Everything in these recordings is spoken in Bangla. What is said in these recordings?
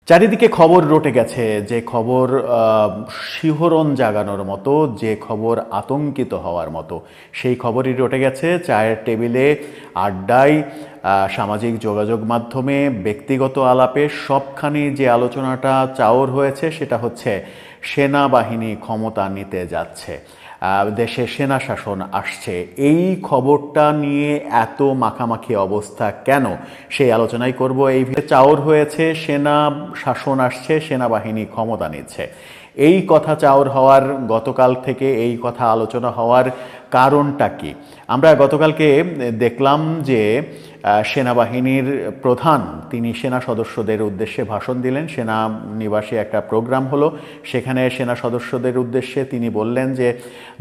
চারিদিকে খবর রটে গেছে, যে খবর শিহরণ জাগানোর মতো, যে খবর আতঙ্কিত হওয়ার মতো, সেই খবরই রটে গেছে। চায়ের টেবিলে, আড্ডায়, সামাজিক যোগাযোগ মাধ্যমে, ব্যক্তিগত আলাপে সবখানি যে আলোচনাটা চাওর হয়েছে সেটা হচ্ছে সেনাবাহিনী ক্ষমতা নিতে যাচ্ছে, দেশে সেনা শাসন আসছে। এই খবরটা নিয়ে এত মাখামাখি অবস্থা কেন, সেই আলোচনাই করব। এই চাওর হয়েছে সেনা শাসন আসছে, সেনাবাহিনী ক্ষমতা নিচ্ছে। এই কথা চাওর হওয়ার, গতকাল থেকে এই কথা আলোচনা হওয়ার কারণটা কি? আমরা গতকালকে দেখলাম যে সেনাবাহিনীর প্রধান তিনি সেনা সদস্যদের উদ্দেশ্যে ভাষণ দিলেন। সেনানিবাসে একটা প্রোগ্রাম হলো, সেখানে সেনা সদস্যদের উদ্দেশ্যে তিনি বললেন যে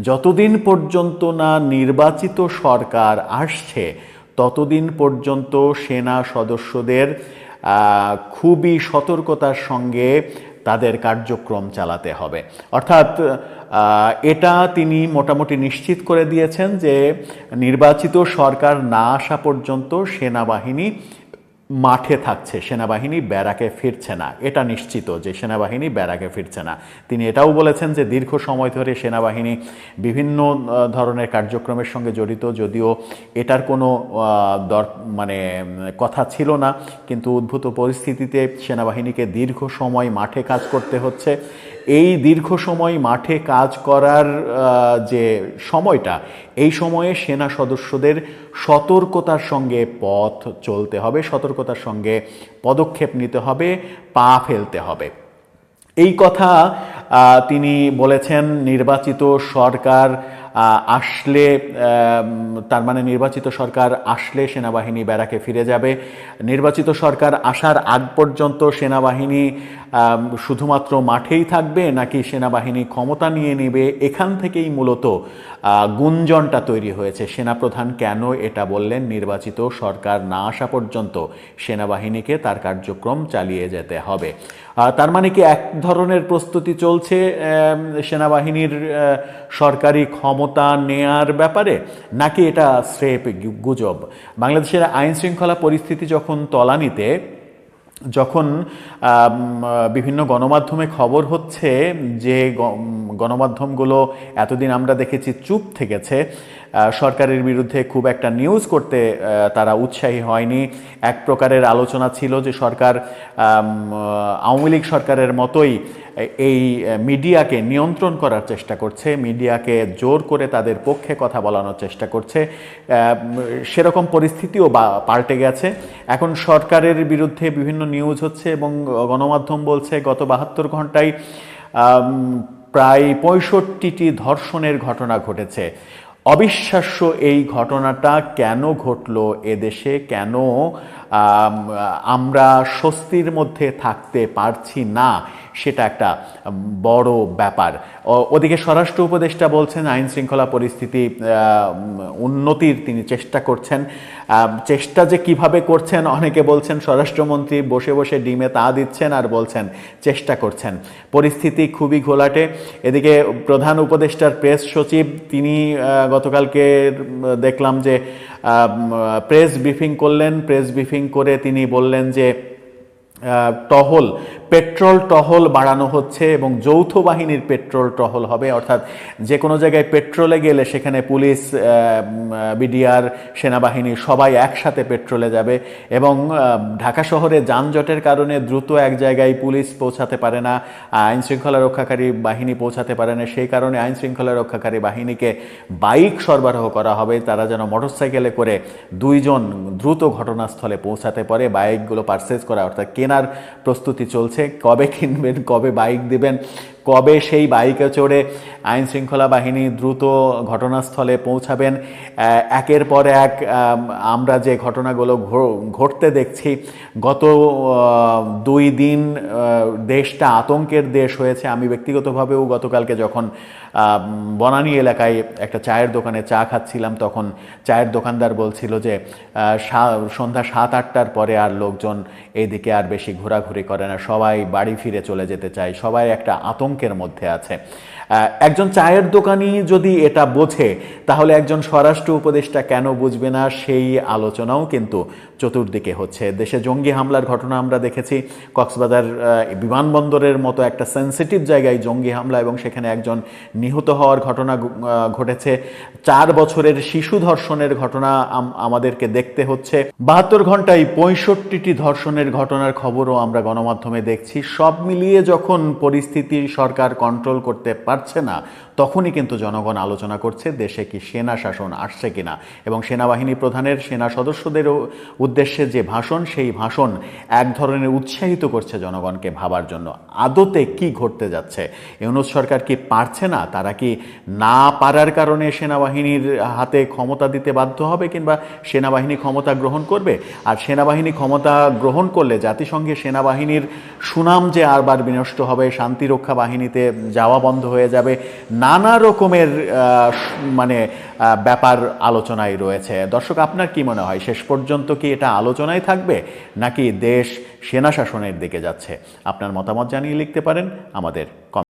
যতদিন পর্যন্ত না নির্বাচিত সরকার আসছে ততদিন পর্যন্ত সেনা সদস্যদের খুবই সতর্কতার সঙ্গে তাদের কার্যক্রম চালাতে হবে। অর্থাৎ এটা তিনি মোটামুটি নিশ্চিত করে দিয়েছেন যে নির্বাচিত সরকার না আসা পর্যন্ত সেনাবাহিনী মাঠে থাকছে, সেনাবাহিনী ব্যারাকে ফিরছে না। এটা নিশ্চিত যে সেনাবাহিনী ব্যারাকে ফিরছে না। তিনি এটাও বলেছেন যে দীর্ঘ সময় ধরে সেনাবাহিনী বিভিন্ন ধরনের কার্যক্রমের সঙ্গে জড়িত, যদিও এটার কোনো মানে কথা ছিল না, কিন্তু উদ্ভূত পরিস্থিতিতে সেনাবাহিনীকে দীর্ঘ সময় মাঠে কাজ করতে হচ্ছে। এই দীর্ঘ সময় মাঠে কাজ করার যে সময়টা, এই সময়ে সেনা সদস্যদের সতর্কতার সঙ্গে পথ চলতে হবে, সতর্কতার সঙ্গে পদক্ষেপ নিতে হবে, পা ফেলতে হবে। এই কথা তিনি বলেছেন। নির্বাচিত সরকার আসলে, তার মানে নির্বাচিত সরকার আসলে সেনাবাহিনী ব্যারাকে ফিরে যাবে। নির্বাচিত সরকার আসার আগ পর্যন্ত সেনাবাহিনী শুধুমাত্র মাঠেই থাকবে নাকি সেনাবাহিনী ক্ষমতা নিয়ে নেবে, এখান থেকেই মূলত গুঞ্জনটা তৈরি হয়েছে। সেনাপ্রধান কেন এটা বললেন নির্বাচিত সরকার না আসা পর্যন্ত সেনাবাহিনীকে তার কার্যক্রম চালিয়ে যেতে হবে? তার মানে কি এক ধরনের প্রস্তুতি চলছে সেনাবাহিনীর সরকারি ক্ষমতা নেয়ার ব্যাপারে, নাকি এটা স্রেফ গুজব? বাংলাদেশের আইন শৃঙ্খলা পরিস্থিতি যখন তলানিতে, যখন বিভিন্ন গণমাধ্যমে খবর হচ্ছে, যে গণমাধ্যমগুলো এতদিন আমরা দেখেছি চুপ থেকেছে, সরকারের বিরুদ্ধে খুব একটা নিউজ করতে তারা উৎসাহী হয়নি। এক প্রকারের আলোচনা ছিল যে সরকার আওয়ামী লীগ সরকারের মতোই এই মিডিয়াকে নিয়ন্ত্রণ করার চেষ্টা করছে, মিডিয়াকে জোর করে তাদের পক্ষে কথা বলানোর চেষ্টা করছে। সেরকম পরিস্থিতিও পাল্টে গেছে। এখন সরকারের বিরুদ্ধে বিভিন্ন নিউজ হচ্ছে এবং গণমাধ্যম বলছে গত 72 ঘন্টায় প্রায় 65টি ধর্ষণের ঘটনা ঘটেছে। অবিশ্বাস্য এই ঘটনাটা কেন ঘটলো এদেশে, কেন আমরা স্বস্তির মধ্যে থাকতে পারছি না, সেটা একটা বড় ব্যাপার। ওদিকে স্বরাষ্ট্র উপদেষ্টা বলছেন আইন শৃঙ্খলা পরিস্থিতি উন্নতির তিনি চেষ্টা করছেন। চেষ্টা যে কিভাবে করছেন, অনেকে বলছেন স্বরাষ্ট্রমন্ত্রী বসে বসে ডিমে তা দিচ্ছেন আর বলছেন চেষ্টা করছেন। পরিস্থিতি খুবই ঘোলাটে। এদিকে প্রধান উপদেষ্টার প্রেস সচিব তিনি গতকালকে দেখলাম যে প্রেস ব্রিফিং করলেন। প্রেস ব্রিফিং করে তিনি বললেন যে টহল, পেট্রোল টহল বাড়ানো হচ্ছে এবং যৌথ বাহিনীর পেট্রোল টহল হবে। অর্থাৎ যে কোনো জায়গায় পেট্রোলে গেলে সেখানে পুলিশ, বিডিআর, সেনাবাহিনী সবাই একসাথে পেট্রোলে যাবে এবং ঢাকা শহরে যানজটের কারণে দ্রুত এক জায়গায় পুলিশ পৌঁছাতে পারে না, আইন শৃঙ্খলা রক্ষাকারী বাহিনী পৌঁছাতে পারে না। সেই কারণে আইন শৃঙ্খলা রক্ষাকারী বাহিনীকে বাইক সরবরাহ করা হবে, তারা যেন মোটরসাইকেলে করে 2 জন দ্রুত ঘটনাস্থলে পৌঁছাতে পারে। বাইকগুলো পারচেজ করা, অর্থাৎ কেনার প্রস্তুতি চলছে। কবে কিনবেন, কবে বাইক দিবেন, কবে সেই বাইকে চড়ে আইন শৃঙ্খলা বাহিনী দ্রুত ঘটনাস্থলে পৌঁছাবেন। একের পর এক আমরা যে ঘটনাগুলো ঘটতে দেখছি, গত 2 দিন দেশটা আতঙ্কের দেশ হয়েছে। আমি ব্যক্তিগতভাবেও গতকালকে যখন বনানী এলাকায় একটা চায়ের দোকানে চা খাচ্ছিলাম, তখন চায়ের দোকানদার বলছিল যে সন্ধ্যা 7-8টার পরে আর লোকজন এইদিকে আর বেশি ঘোরাঘুরি করে না, সবাই বাড়ি ফিরে চলে যেতে চায়, সবাই একটা আতঙ্ক আতঙ্কের মধ্যে আছে। একজন চায়ের দোকানি যদি এটা বোঝে তাহলে একজন স্বরাষ্ট্র উপদেষ্টা কেন বুঝবে না, সেই আলোচনাও কিন্তু চতুর্দিকে হচ্ছে। দেশে জঙ্গি হামলার ঘটনা আমরা দেখেছি, কক্সবাজার বিমানবন্দরের মতো একটা সেন্সিটিভ জায়গায় জঙ্গি হামলা এবং সেখানে একজন নিহত হওয়ার ঘটনা ঘটেছে। 4 বছরের শিশু ধর্ষণের ঘটনা আমাদেরকে দেখতে হচ্ছে। 72 ঘন্টায় 65টি ধর্ষণের ঘটনার খবরও আমরা গণমাধ্যমে দেখছি। সব মিলিয়ে যখন পরিস্থিতি সরকার কন্ট্রোল করতে পারছে না, তখনই কিন্তু জনগণ আলোচনা করছে দেশে কি সেনা শাসন আসছে কিনা। এবং সেনাবাহিনী প্রধানের সেনা সদস্যদের উদ্দেশ্যে যে ভাষণ, সেই ভাষণ এক ধরনের উৎসাহিত করছে জনগণকে ভাবার জন্য আদতে কি ঘটতে যাচ্ছে। ইউনূস সরকার কি পারছে না? তারা কি না পারার কারণে সেনাবাহিনীর হাতে ক্ষমতা দিতে বাধ্য হবে, কিংবা সেনাবাহিনী ক্ষমতা গ্রহণ করবে? আর সেনাবাহিনী ক্ষমতা গ্রহণ করলে জাতিসংঘে সেনাবাহিনীর সুনাম যে আরবার বিনষ্ট হবে, শান্তিরক্ষা বাহিনীতে যাওয়া বন্ধ হয়ে যাবে, নানা রকমের ব্যাপার আলোচনায় রয়েছে। দর্শক, আপনার কি মনে হয় শেষ পর্যন্ত কি এটা আলোচনায় থাকবে, নাকি দেশ সেনা শাসনের দিকে যাচ্ছে? আপনার মতামত জানিয়ে লিখতে পারেন আমাদের কমেন্ট।